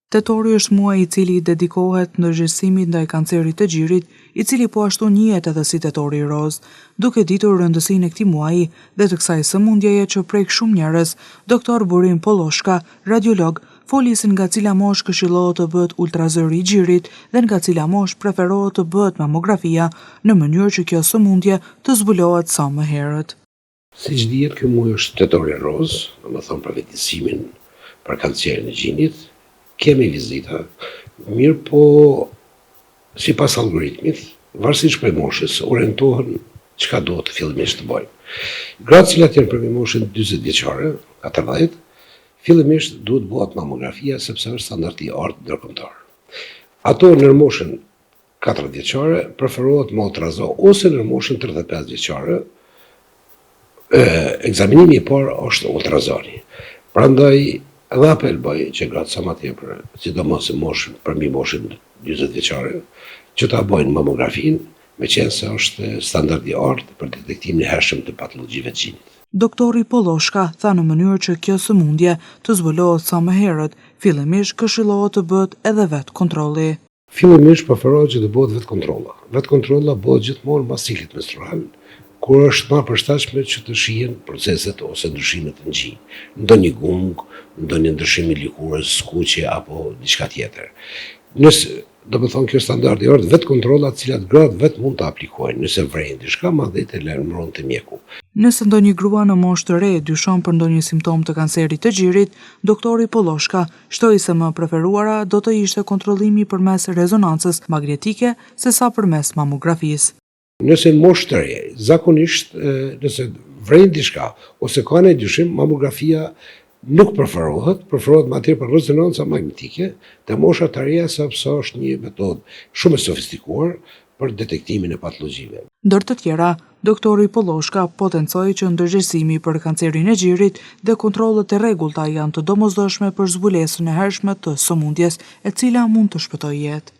Tetori është muaj i cili dedikohet ndërgjegjësimit ndaj kancerit të gjirit, i cili po ashtu njihet edhe si tetori i rozë. Duke ditur rëndësinë e këtij muaji dhe të kësaj sëmundjeje që prek shumë njerëz, doktor Burim Polloshka, radiolog, foli se nga cila moshë këshillohet të bëhet ultrazëri i gjirit dhe nga cila moshë preferohet të bëhet mamografia në mënyrë që kjo sëmundje të zbulohet sa më herët. Siç dihet, ky muaj është tetori i rozë, domethënë për vetësimin për kancerin e gjinit. Kemi vizita, mirë po sipas algoritmit, varësisht prej moshës, orientohen çka duhet fillimisht të bëjmë. Gratë cilat janë për moshën 40 vjeçare, 40, fillimisht duhet bëhet mamografia sepse është standardi i artë ndërkombëtar. Ato në moshën 40 vjeçare preferohet me ultrazo ose në moshën 35 vjeçare. Ekzaminimi i parë është ultrazoni. Prandaj edhe apel bëj që gratë sa më tepër, sidomos për mbi moshën 40 vjeçare, që ta bëjnë mamografinë, meqense është standardi i artë për detektimin e hershëm të patologjive të gjinit. Doktori Polloshka tha në mënyrë që kjo sëmundje të zbulohet sa më herët, fillimisht këshillohet të bëhet edhe vet kontrolli. Fillimisht preferohet që të bëhet vet kontrolla. Vet kontrolla bëhet gjithmonë pas ciklit menstrual, kur është më përshtatshme që të shihen proceset ose ndryshimet në gjinj, ndonjë gung, ndonjë ndryshim i lëkurës, skuqje apo diçka tjetër. Nëse do të thonë kjo standardi i artë, vetë kontrolla të cilat gratë vetë mund të aplikojnë, nëse vrejnë diçka, madje të lajmërohen te mjeku. Nëse ndonjë grua në moshë të re dyshon për ndonjë simptom të kancerit të gjirit, doktori Polloshka shtoi se më preferuara do të ishte kontrollimi përmes rezonancës magnetike sesa përmes mamografisë. Nëse në moshë të re, zakonisht nëse vrejnë diçka ose ka një dyshim, mamografia nuk preferohet më tepër rezonanca magnetike te mosha të reja sepse është një metodë shumë e sofistikuar për detektimin e patologjive. Ndër të tjera, doktori Polloshka potencoi që ndërgjegjësimi për kancerin e gjirit dhe kontrollet e rregullta janë të domosdoshme për zbulesën e hershme të sëmundjes, e cila mund të shpëtojë jetë.